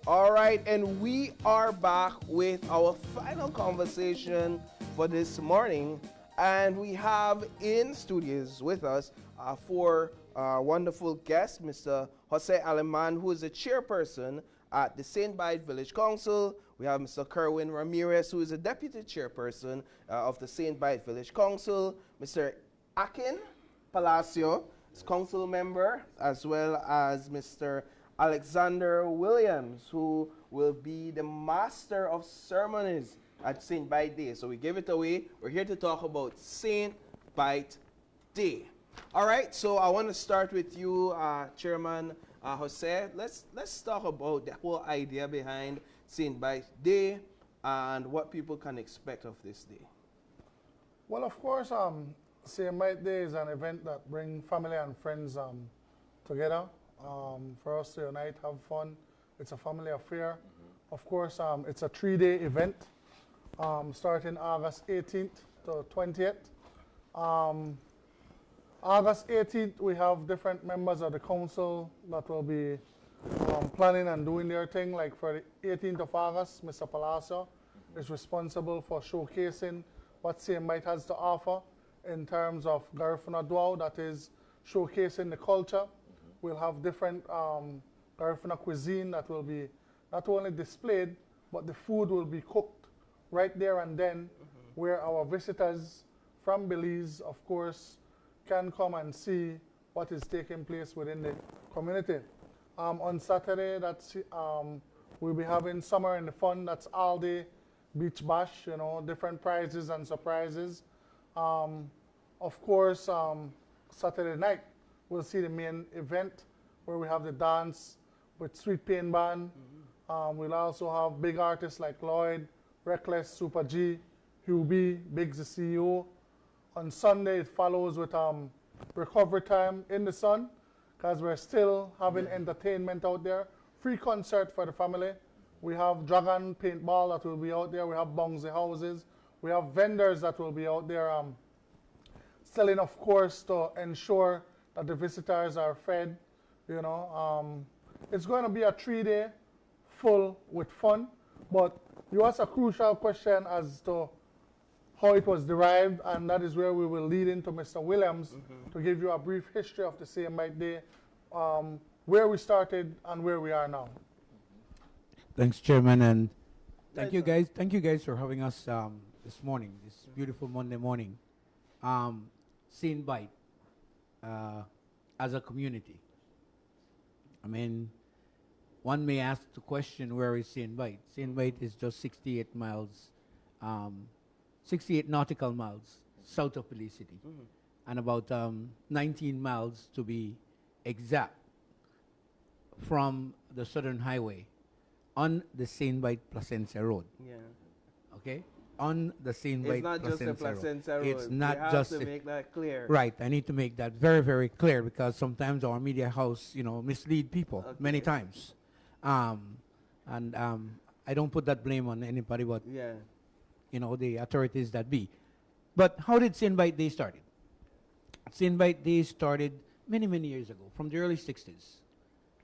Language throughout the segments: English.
All right, and we are back with our final conversation for this morning. And we have in studios with us four wonderful guests, Mr. Jose Aleman, who is the chairperson at the Seine Bight Village Council. We have Mr. Kirwin Ramirez, who is a deputy chairperson of the Seine Bight Village Council. Mr. Aikin Palacio is council member, as well as Mr. Alexander Williams, who will be the master of ceremonies at Seine Bight Day. So we give it away. We're here to talk about Seine Bight Day. All right, so I want to start with you, Chairman Jose. Let's talk about the whole idea behind Seine Bight Day and what people can expect of this day. Well, of course, Seine Bight Day is an event that brings family and friends together for us to unite, have fun. It's a family affair. Of course, it's a 3-day event starting August 18th to 20th. August 18th, we have different members of the council that will be planning and doing their thing. Like for the 18th of August, Mr. Palacio is responsible for showcasing what Seine Bight has to offer in terms of Garifuna Dwao, that is showcasing the culture. We'll have different Garifuna cuisine that will be not only displayed, but the food will be cooked right there and then, where our visitors from Belize, of course, can come and see what is taking place within the community. On Saturday, we'll be having Summer in the Fun. That's all day beach bash, you know, different prizes and surprises. Of course, Saturday night, we'll see the main event where we have the dance with Sweet Pain Band. We'll also have big artists like Lloyd, Reckless, Super G, Hugh B, Biggs the CEO. On Sunday, it follows with recovery time in the sun, because we're still having entertainment out there. Free concert for the family. We have Dragon Paintball that will be out there. We have Bouncy Houses. We have vendors that will be out there selling, of course, to ensure that the visitors are fed. You know, it's going to be a 3-day full with fun. But you asked a crucial question as to how it was derived, and that is where we will lead into Mr. Williams to give you a brief history of the Seine Bight Day, where we started and where we are now. Thanks, Chairman, and thank you guys. Thank you guys for having us this morning, this beautiful Monday morning. Seine Bight as a community. I mean, one may ask the question, where is Seine Bight? Seine Bight is just 68 miles, 68 nautical miles south of Belize City, and about 19 miles to be exact from the Southern Highway on the Seine Bight Placentia Road. Yeah. Okay? On the Seine Bight Placentia Road. It's not just a Placentia Road. It's not you just have to make that clear. Right. I need to make that very, very clear, because sometimes our media house, you know, mislead people many times. I don't put that blame on anybody but, you know, the authorities that be. But how did Seine Bight Day started? Seine Bight Day started many, many years ago, from the early 60s,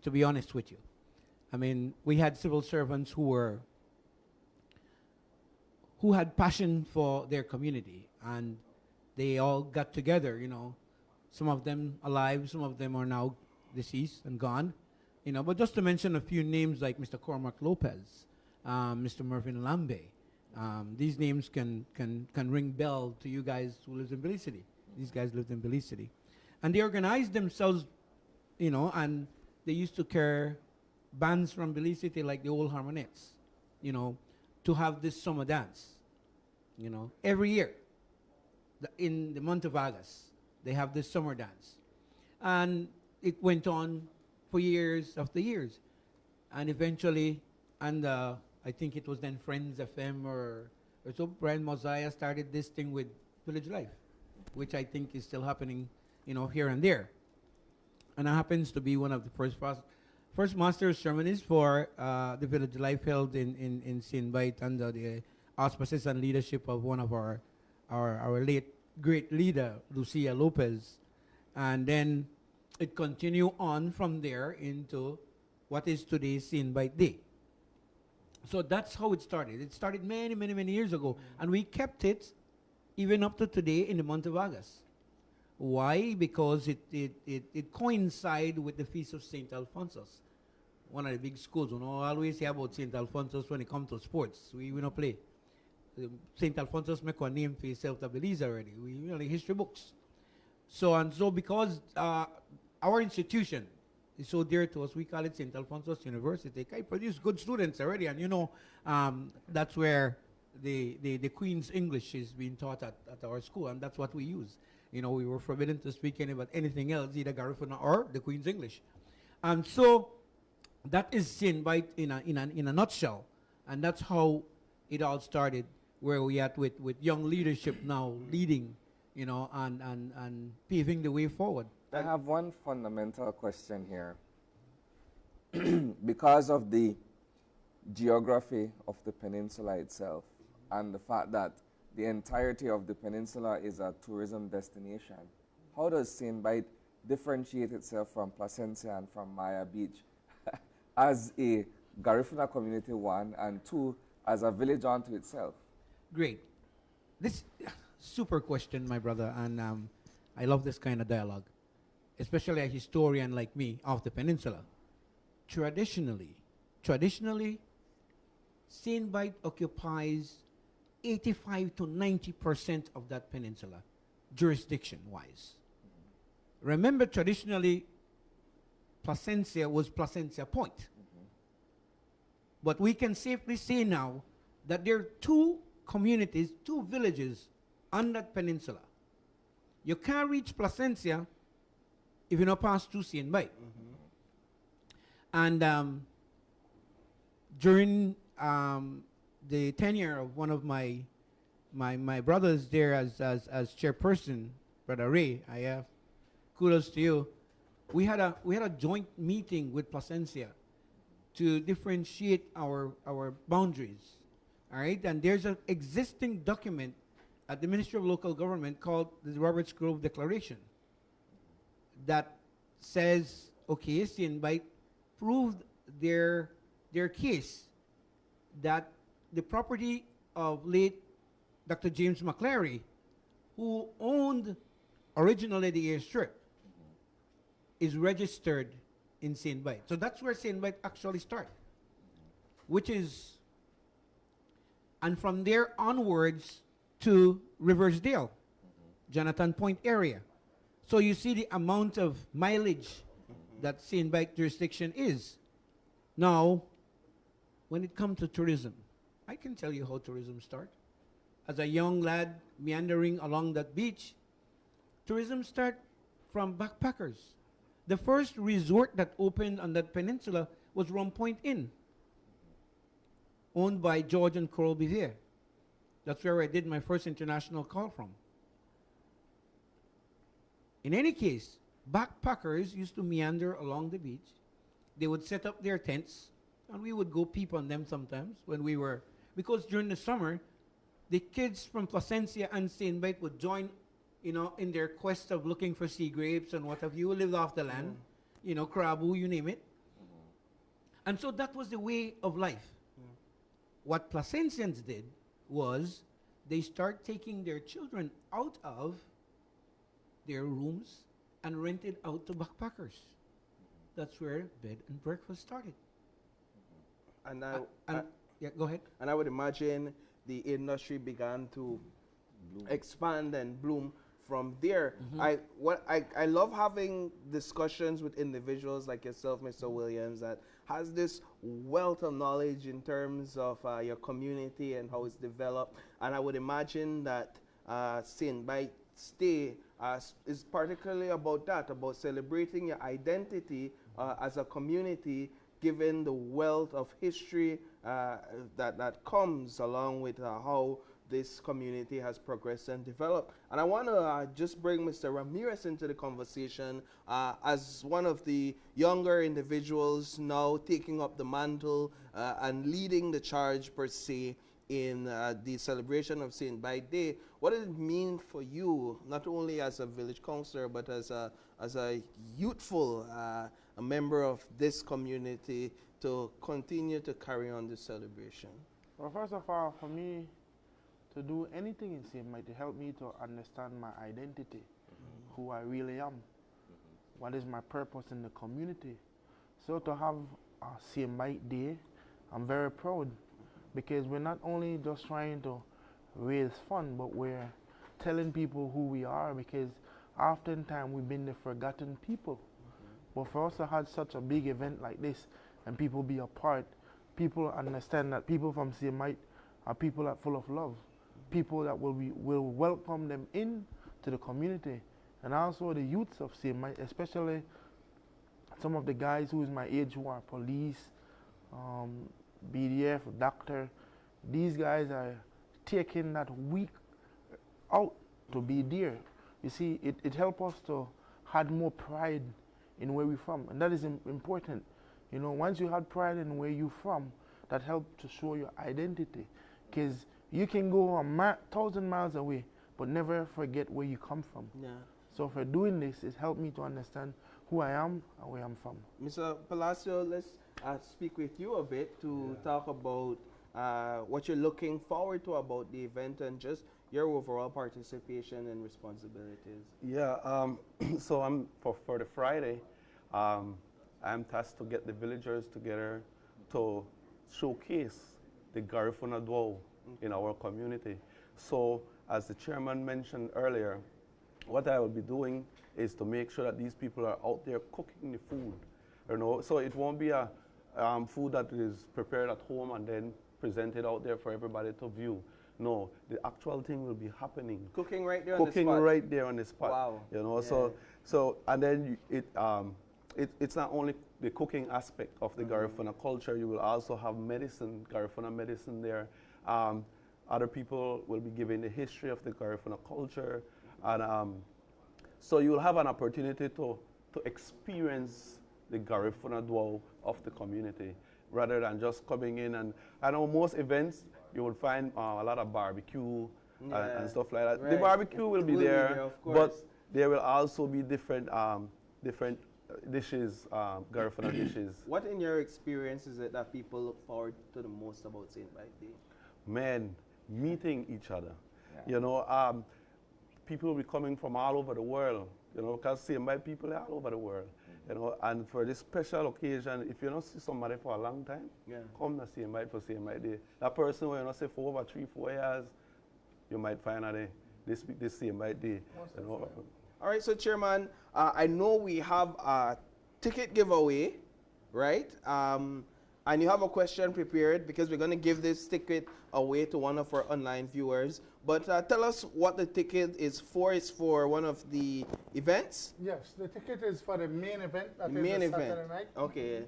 to be honest with you. I mean, we had civil servants who had passion for their community, and they all got together, you know. Some of them alive, some of them are now deceased and gone, you know. But just to mention a few names like Mr. Cormac Lopez, Mr. Mervyn Lambe, these names can ring bell to you guys who live in Belize City. These guys lived in Belize City. And they organized themselves, you know, and they used to carry bands from Belize City like the old Harmonettes, you know, to have this summer dance, you know, every year. In the month of August, they have this summer dance. And it went on for years after years. And eventually, I think it was then Friends FM or so, Brian Mosiah started this thing with Village Life, which I think is still happening, you know, here and there. And it happens to be one of the first master ceremonies for the Village Life held in Seine Bight under the auspices and leadership of one of our late great leader, Lucia Lopez. And then it continued on from there into what is today's Seine Bight Day. So that's how it started. It started many, many, many years ago. And we kept it even up to today in the month of August. Why? Because it coincided with the Feast of St. Alphonsus. One of the big schools, always hear about St. Alphonsus when it comes to sports. We don't play. St. Alphonsus make a name for himself to Belize already. We the history books. So because our institution is so dear to us, we call it St. Alphonsus University. It produce good students already, and that's where the Queen's English is being taught at our school, and that's what we use. We were forbidden to speak about anything else, either Garifuna or the Queen's English. And so that is Seine Bight in a nutshell, and that's how it all started. Where we at with young leadership now leading, and paving the way forward. I have one fundamental question here. Because of the geography of the peninsula itself and the fact that the entirety of the peninsula is a tourism destination, how does Seine Bight differentiate itself from Placencia and from Maya Beach as a Garifuna community, one, and two, as a village unto itself? Great. This super question, my brother, and I love this kind of dialogue, especially a historian like me of the peninsula. Traditionally, Seine Bight occupies 85 to 90% of that peninsula, jurisdiction-wise. Remember, traditionally, Placencia was Placencia Point. But we can safely say now that there are two communities, two villages on that peninsula. You can't reach Placencia if you don't pass through Seine Bight. And during the tenure of one of my brothers there as chairperson, Brother Ray, I have kudos to you. We had a joint meeting with Placencia to differentiate our boundaries. All right, and there's an existing document at the Ministry of Local Government called the Roberts Grove Declaration that says, okay, Seine Bight proved their case that the property of late Dr. James McClary, who owned originally the airstrip, is registered in Seine Bight. So that's where Seine Bight actually started, which is, and from there onwards to Riversdale, Jonathan Point area. So you see the amount of mileage that Seine Bight jurisdiction is. Now, when it comes to tourism, I can tell you how tourism starts. As a young lad meandering along that beach, tourism starts from backpackers. The first resort that opened on that peninsula was Rum Point Inn, owned by George and Coral Bivier. That's where I did my first international call from. In any case, backpackers used to meander along the beach. They would set up their tents, and we would go peep on them sometimes when we were, because during the summer, the kids from Placencia and Seine Bight would join, in their quest of looking for sea grapes and what have you, who lived off the land, Krabu, you name it. And so that was the way of life. What Placencians did was they start taking their children out of their rooms and rented out to backpackers. That's where bed and breakfast started. And yeah, go ahead. And I would imagine the industry began to expand and bloom from there. I love having discussions with individuals like yourself, Mr. Williams, that has this wealth of knowledge in terms of your community and how it's developed. And I would imagine that Seine Bight stay is particularly about that, about celebrating your identity as a community, given the wealth of history that comes along with how this community has progressed and developed. And I want to just bring Mr. Ramirez into the conversation as one of the younger individuals now taking up the mantle and leading the charge per se in the celebration of Seine Bight Day. What does it mean for you, not only as a village councillor, but as a youthful a member of this community, to continue to carry on the celebration? Well, first of all, for me to do anything in Seine Bight, to help me to understand my identity, who I really am, what is my purpose in the community. So to have a Seine Bight Day, I'm very proud because we're not only just trying to raise fun, but we're telling people who we are, because oftentimes we've been the forgotten people. But for us to have such a big event like this and people be a part, people understand that people from Seine Bight are people that are full of love, people that will welcome them in to the community, and also the youths of Seine Bight, especially some of the guys who is my age who are police, BDF, doctor. These guys are taking that week out to be there. You see, it helps us to have more pride in where we're from, and that is important. You know, once you have pride in where you're from, that helps to show your identity, because you can go 1,000 miles away but never forget where you come from. Yeah. So for doing this, it helped me to understand who I am and where I'm from. Mr. Palacio, let's speak with you a bit to talk about what you're looking forward to about the event and just your overall participation and responsibilities. Yeah, so for the Friday, I'm tasked to get the villagers together to showcase the Garifuna Dwell in our community. So as the chairman mentioned earlier, what I will be doing is to make sure that these people are out there cooking the food, you know, so it won't be a food that is prepared at home and then presented out there for everybody to view. No, the actual thing will be happening. Cooking right there on the spot? Cooking right there on the spot. Wow. You know, Yeah. so and then it's not only the cooking aspect of the Garifuna culture, you will also have medicine, Garifuna medicine there. Other people will be giving the history of the Garifuna culture, and so you will have an opportunity to experience the Garifuna Dwell of the community, rather than just coming in. And I know most events, you will find a lot of barbecue and stuff like that. Right. The barbecue will be there, of but course. there will also be different dishes, Garifuna dishes. What in your experience is it that people look forward to the most about Seine Bight Day? Men meeting each other. Yeah. You know, people will be coming from all over the world, you know, because Seine Bight people are all over the world. You know, and for this special occasion, if you don't see somebody for a long time, come to Seine Bight for Seine Bight Day. That person who you not see for over 3-4 years, you might find out this Seine Bight Day. You know. All right, so Chairman, I know we have a ticket giveaway, right? And you have a question prepared because we're going to give this ticket away to one of our online viewers. But tell us what the ticket is for. It's for one of the events? Yes, the ticket is for the main event. That The is main the event. Saturday night. Okay.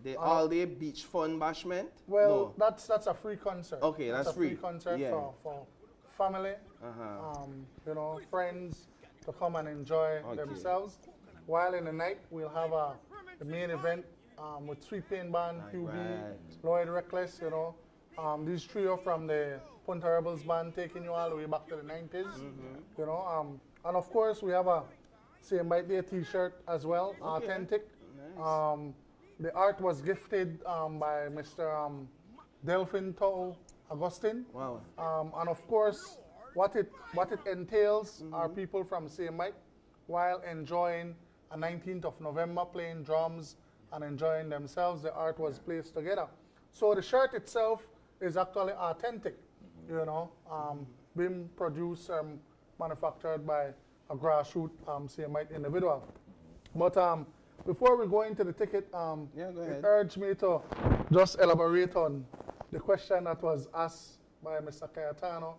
The uh, all-day beach fun bashment? Well, No. that's a free concert. Okay, that's a free free. concert Yeah. for family, you know, friends to come and enjoy themselves. While in the night, we'll have the main event with Sweet Pain Band, QB, Right. Lloyd Reckless, you know. These trio from the Punta Rebels band taking you all the way back to the 90s, you know. And of course, we have a Seine Bight Day t-shirt as well, authentic. Nice. The art was gifted by Mr. Delphin Tao Agustin. Wow. And of course, what it entails are people from Seine Bight while enjoying a 19th of November playing drums and enjoying themselves. The art was placed together. So the shirt itself is actually authentic, you know, being produced and manufactured by a grassroots Seine Bight individual. But before we go into the ticket, Go it ahead. urged me to just elaborate on the question that was asked by Mr. Cayetano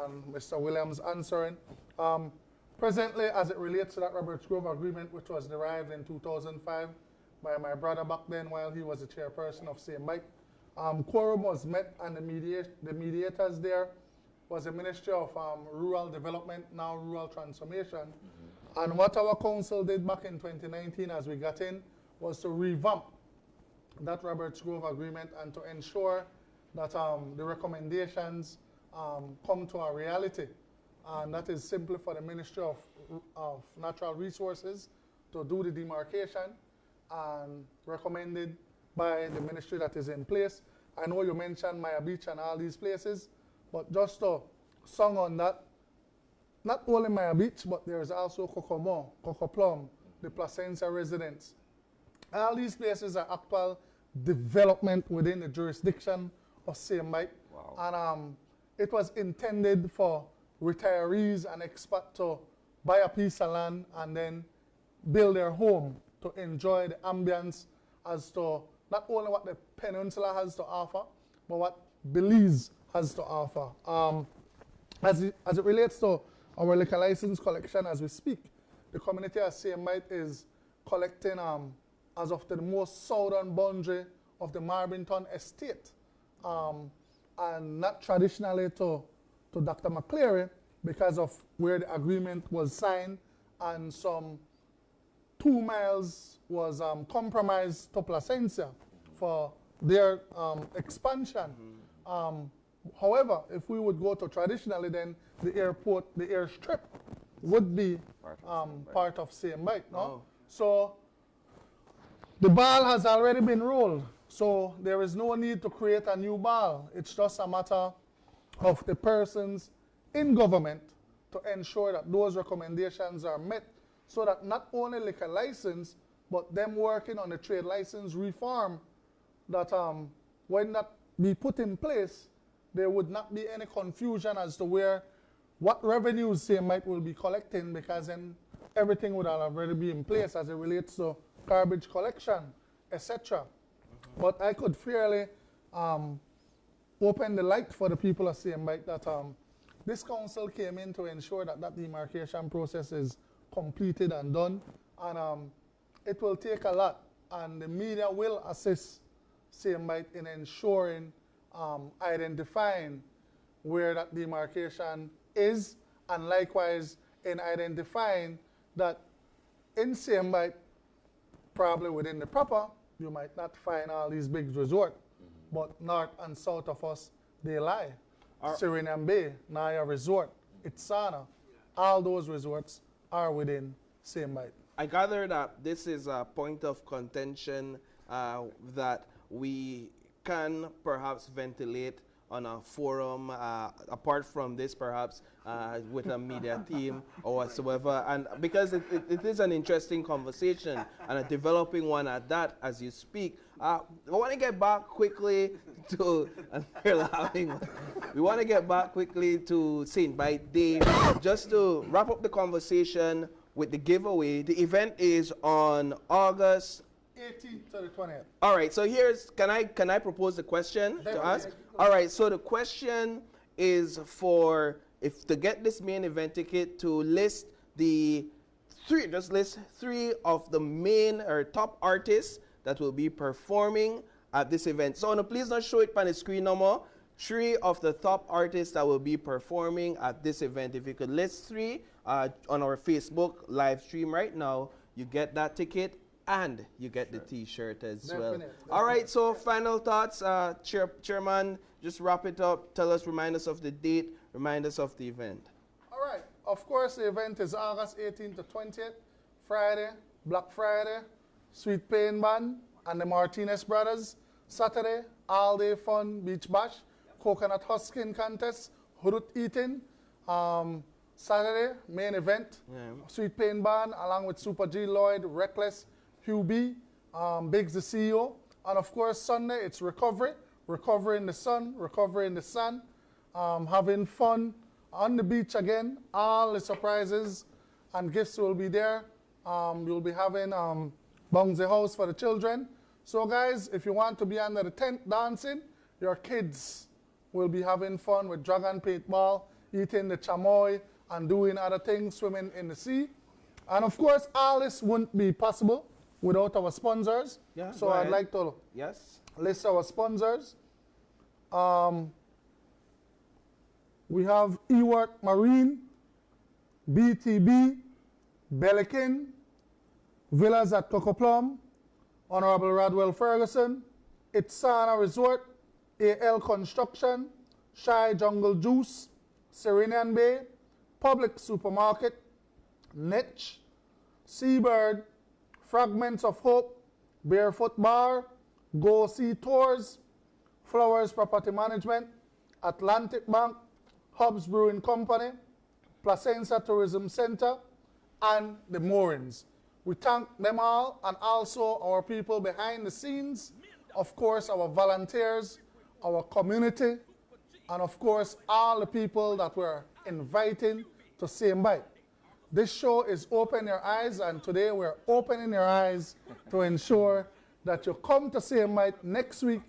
and Mr. Williams answering. Presently, as it relates to that Roberts Grove agreement, which was derived in 2005 by my brother back then while he was the chairperson of Seine Bight, quorum was met, and the mediators there was the Ministry of Rural Development, now Rural Transformation. And what our council did back in 2019 as we got in was to revamp that Roberts Grove agreement and to ensure that the recommendations come to a reality. And that is simply for the Ministry of Natural Resources to do the demarcation, and recommended by the ministry that is in place. I know you mentioned Maya Beach and all these places, but just to song on that, not only Maya Beach, but there is also Kokomo, Cocoplum, the Placencia residents. All these places are actual development within the jurisdiction of Seine Bight. Wow. And it was intended for retirees and expats to buy a piece of land and then build their home to enjoy the ambience as to not only what the peninsula has to offer, but what Belize has to offer. As it relates to our liquor license collection as we speak, the community of Seine Bight is collecting as of the most southern boundary of the Marbington estate, and not traditionally to Dr. McCleary because of where the agreement was signed, and some 2 miles was compromised to Placencia for their expansion. However, if we would go to traditionally, then the airport, the airstrip would be part of Seine Bight, no? Oh. So the ball has already been rolled, so there is no need to create a new ball. It's just a matter of the persons in government to ensure that those recommendations are met, so that not only liquor license, but them working on the trade license reform, that when that be put in place, there would not be any confusion as to what revenues Seine Bight will be collecting, because then everything would already be in place as it relates to garbage collection, etc. But I could fairly open the light for the people of Seine Bight that this council came in to ensure that that demarcation process is completed and done, and it will take a lot, and the media will assist Seine Bight in ensuring identifying where that demarcation is, and likewise in identifying that in Seine Bight, probably within the proper, you might not find all these big resorts, but north and south of us, they lie. Suriname Bay, Naya Resort, Itzana, all those resorts are within Seine Bight. I gather that this is a point of contention that we can perhaps ventilate on a forum, apart from this perhaps with a media team or whatsoever, and because it is an interesting conversation and a developing one at that as you speak. I want to get back quickly to, and they're laughing, we want to get back quickly to Seine Bight Day. Just to wrap up the conversation with the giveaway, the event is on August 18th to the 20th. All right, so here's, can I propose the question to ask? All right, so the question is for, if to get this main event ticket, to list the list three of the main or top artists that will be performing at this event. So please don't show it on the screen no more. 3 of the top artists that will be performing at this event. If you could list 3 on our Facebook live stream right now, you get that ticket and you get the t-shirt as well. All right, so final thoughts, Chairman, just wrap it up. Tell us, remind us of the date, remind us of the event. All right, of course the event is August 18th to 20th, Friday, Black Friday, Sweet Pain Band and the Martinez Brothers. Saturday, all day fun, beach bash, coconut husking contest, hurut eating. Saturday, main event, Sweet Pain Band along with Super G Lloyd, Reckless, Hugh B, Biggs the CEO. And of course, Sunday, it's recovery in the sun, having fun on the beach again. All the surprises and gifts will be there. You'll be having bouncy house for the children. So guys, if you want to be under the tent dancing, your kids will be having fun with dragon paintball, eating the chamoy, and doing other things, swimming in the sea. And of course, all this wouldn't be possible without our sponsors. Yeah, so I'd like to list our sponsors. We have Ewart Marine, BTB, Belikin, Villas at Cocoplum, Honorable Radwell Ferguson, Itzana Resort, AL Construction, Shy Jungle Juice, Serenian Bay, Public Supermarket, Niche, Seabird, Fragments of Hope, Barefoot Bar, Go See Tours, Flowers Property Management, Atlantic Bank, Hubs Brewing Company, Placenza Tourism Center, and the Moorings. We thank them all, and also our people behind the scenes, of course our volunteers, our community, and of course all the people that we're inviting to Seine Bight. This show is Open Your Eyes, and today we're opening your eyes to ensure that you come to Seine Bight next week,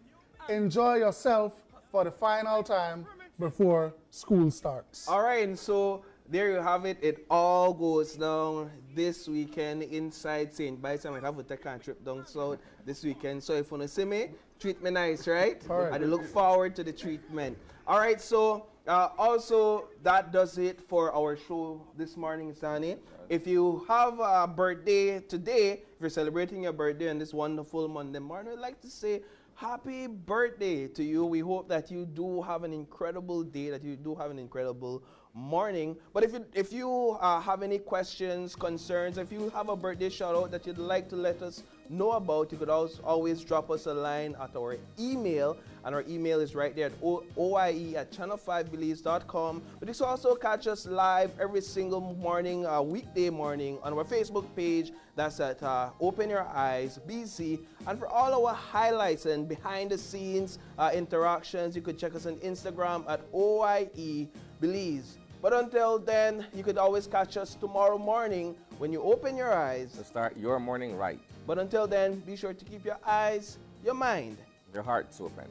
enjoy yourself for the final time before school starts. All right, and so there you have it. It all goes down this weekend inside Seine Bight. I might have to take a trip down south this weekend. So if you want to see me, treat me nice, right? All right. I look forward to the treatment. All right, so also that does it for our show this morning, Siene. If you have a birthday today, if you're celebrating your birthday on this wonderful Monday morning, I'd like to say happy birthday to you. We hope that you do have an incredible day, that you do have an incredible morning. But if you have any questions, concerns, if you have a birthday shout out that you'd like to let us know about, you could always drop us a line at our email, and our email is right there at oie@channel5belize.com. But you can also catch us live every single morning, weekday morning, on our Facebook page. That's at Open Your Eyes BC. And for all our highlights and behind the scenes interactions, you could check us on Instagram at OIE Belize. But until then, you could always catch us tomorrow morning when you open your eyes To start your morning right, But until then, be sure to keep your eyes, your mind. your heart's open.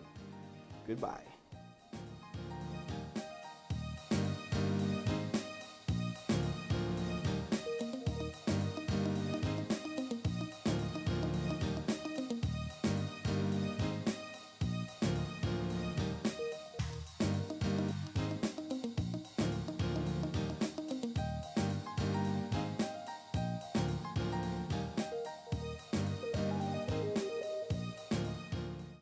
Goodbye.